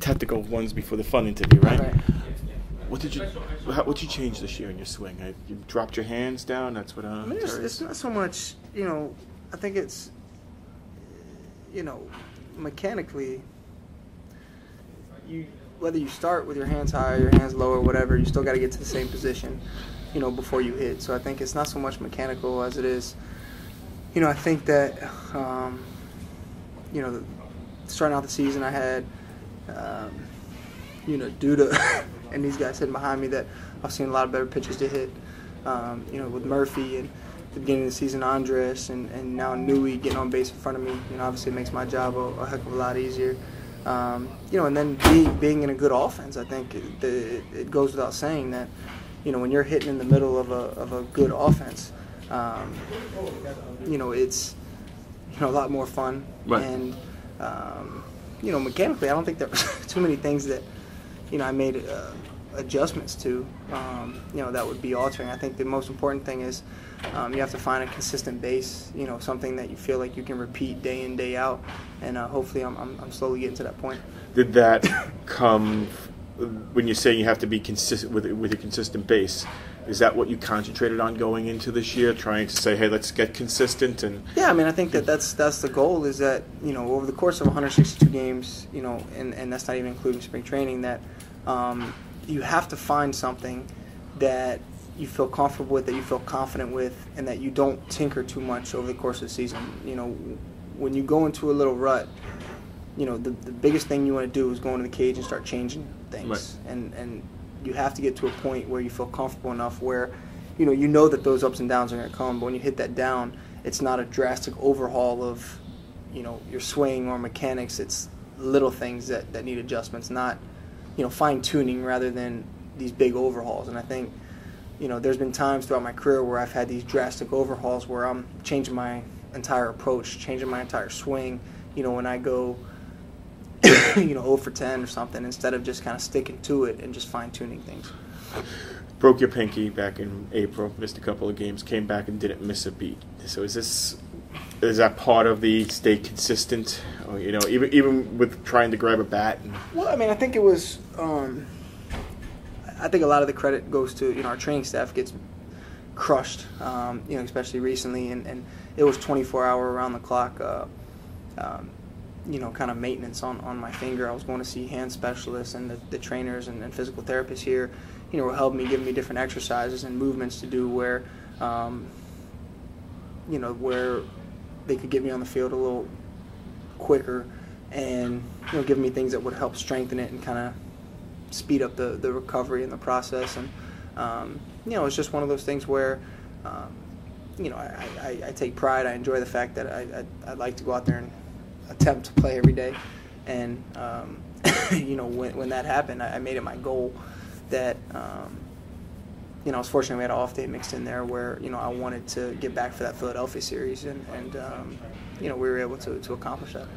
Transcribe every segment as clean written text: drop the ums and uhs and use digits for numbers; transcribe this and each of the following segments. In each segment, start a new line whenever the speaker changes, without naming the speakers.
technical ones before the fun interview, right?
Right.
What you change this year in your swing? You dropped your hands down. That's what.
I mean, it's not so much. I think it's. Mechanically, whether you start with your hands high or your hands low or whatever, you still got to get to the same position, before you hit. So I think it's not so much mechanical as it is. I think that, starting out the season, I had, due to, and these guys sitting behind me, that I've seen a lot of better pitches to hit, with Murphy and at the beginning of the season, Andres, and now Nui getting on base in front of me. Obviously it makes my job a heck of a lot easier. And then being in a good offense, I think it goes without saying that, when you're hitting in the middle of a good offense, it's a lot more fun.
Right.
And mechanically, I don't think there was too many things that I made adjustments to that would be altering. I think the most important thing is you have to find a consistent base, something that you feel like you can repeat day in, day out, and hopefully I'm slowly getting to that point.
Did that come when you're saying you have to be consistent with a consistent base? Is that what you concentrated on going into this year, trying to say, hey, let's get consistent? And
yeah, I mean, I think that's the goal, is that over the course of 162 games, and that's not even including spring training, that you have to find something that you feel comfortable with, that you feel confident with, and that you don't tinker too much over the course of the season. When you go into a little rut, the biggest thing you want to do is go into the cage and start changing things.
Right.
And you have to get to a point where you feel comfortable enough where, that those ups and downs are going to come, but when you hit that down, it's not a drastic overhaul of, your swing or mechanics. It's little things that need adjustments, not, fine-tuning rather than these big overhauls. And I think, there's been times throughout my career where I've had these drastic overhauls where I'm changing my entire approach, changing my entire swing, when I go 0 for 10 or something, instead of just kind of sticking to it and just fine-tuning things.
Broke your pinky back in April, missed a couple of games, came back and didn't miss a beat. So is that part of the stay consistent, or, even with trying to grab a bat?
Well, I mean, I think it was. I think a lot of the credit goes to our training staff gets crushed, especially recently, and it was 24-hour around the clock. Kind of maintenance on my finger. I was going to see hand specialists, and the trainers and physical therapists here, were helping me, giving me different exercises and movements to do where, where they could get me on the field a little quicker, and giving me things that would help strengthen it and kind of speed up the recovery and the process. And it's just one of those things where I take pride. I enjoy the fact that I like to go out there and attempt to play every day, and when that happened, I made it my goal that I was fortunate we had an off day mixed in there where I wanted to get back for that Philadelphia series, and we were able to accomplish that.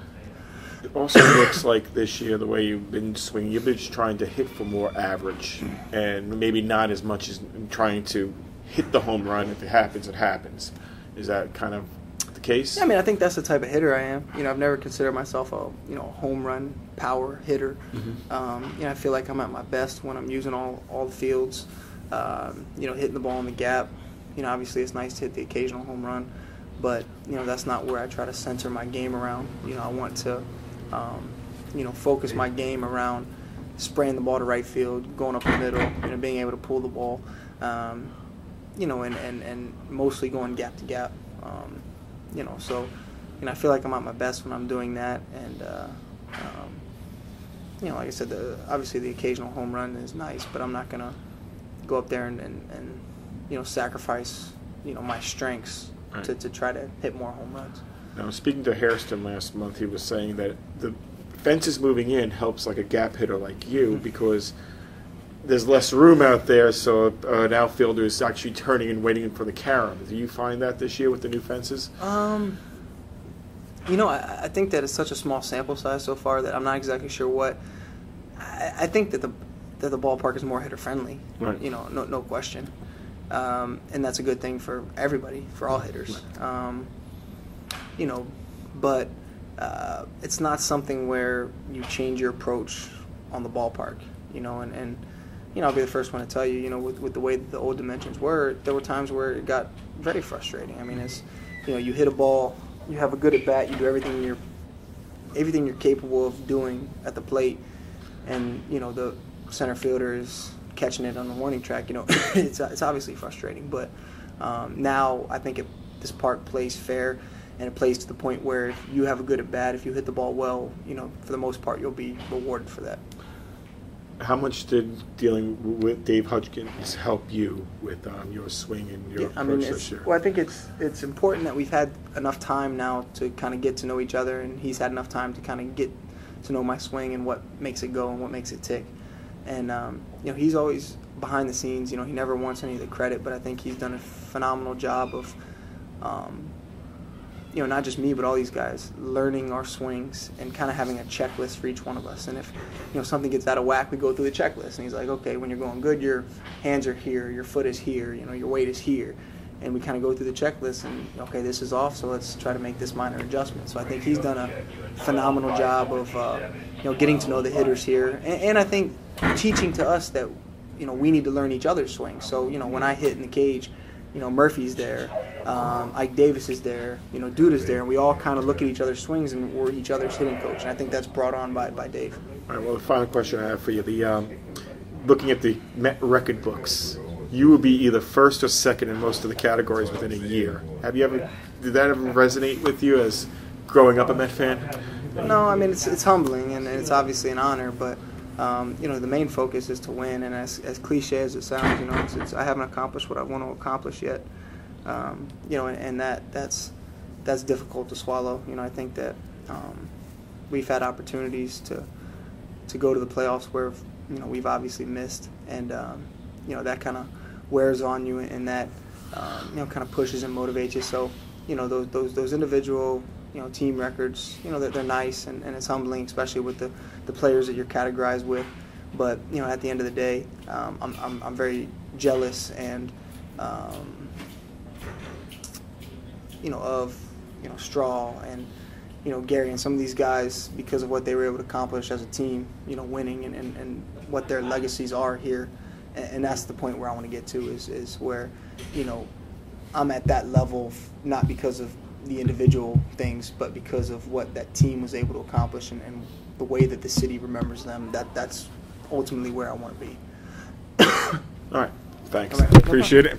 It also looks like this year, the way you've been swinging, you've been trying to hit for more average, and maybe not as much as trying to hit the home run. If it happens, it happens. Is that kind of the case?
Yeah, I mean, I think that's the type of hitter I am. I've never considered myself a home run power hitter. Mm-hmm. I feel like I'm at my best when I'm using all the fields. Hitting the ball in the gap. Obviously it's nice to hit the occasional home run, but that's not where I try to center my game around. I want to focus my game around spraying the ball to right field, going up the middle, being able to pull the ball, and mostly going gap to gap. So I feel like I'm at my best when I'm doing that, and like I said, obviously the occasional home run is nice, but I'm not gonna go up there and sacrifice my strengths to try to hit more home runs.
Now, speaking to Hairston last month, he was saying that the fences moving in helps like a gap hitter like you, because there's less room out there, so an outfielder is actually turning and waiting for the carom. Do you find that this year with the new fences?
I think that it's such a small sample size so far that I'm not exactly sure what. I think that the ballpark is more hitter friendly.
Right.
No question. And that's a good thing for everybody, for all hitters.
Right.
But it's not something where you change your approach on the ballpark, and I'll be the first one to tell you, with the way that the old dimensions were, there were times where it got very frustrating. I mean, it's, you hit a ball, you have a good at bat, you do everything you're capable of doing at the plate, and the center fielder is catching it on the warning track. It's obviously frustrating, but now I think this park plays fair, and it plays to the point where if you have a good at bat, if you hit the ball well, for the most part, you'll be rewarded for that.
How much did dealing with Dave Hudgens help you with your swing and your approach this year?
Well, I think it's important that we've had enough time now to kind of get to know each other, and he's had enough time to kind of get to know my swing and what makes it go and what makes it tick. And he's always behind the scenes. He never wants any of the credit, but I think he's done a phenomenal job of not just me, but all these guys, learning our swings and kind of having a checklist for each one of us. And if, something gets out of whack, we go through the checklist. And he's like, okay, when you're going good, your hands are here, your foot is here, your weight is here. And we kind of go through the checklist and, okay, this is off, so let's try to make this minor adjustment. So I think he's done a phenomenal job of, getting to know the hitters here. And I think teaching to us that, we need to learn each other's swings. So, when I hit in the cage, Murphy's there, Ike Davis is there, Dude is there, and we all kind of look at each other's swings and we're each other's hitting coach, and I think that's brought on by Dave.
All right, well, the final question I have for you, looking at the Met record books, you will be either first or second in most of the categories within a year. Did that ever resonate with you as growing up a Met fan?
No, I mean, it's humbling, and it's obviously an honor, but the main focus is to win, and as cliche as it sounds, I haven't accomplished what I want to accomplish yet, and that's difficult to swallow. I think that we've had opportunities to go to the playoffs where we've obviously missed, and that kind of wears on you, and that kind of pushes and motivates you. So those individual team records, that they're nice, and it's humbling, especially with the players that you're categorized with. But at the end of the day, I'm very jealous and of Straw and Gary and some of these guys, because of what they were able to accomplish as a team, winning and what their legacies are here. And that's the point where I want to get to is where I'm at that level, not because of the individual things, but because of what that team was able to accomplish and the way that the city remembers them. That's ultimately where I want to be.
All right. Thanks.
All right.
Appreciate it.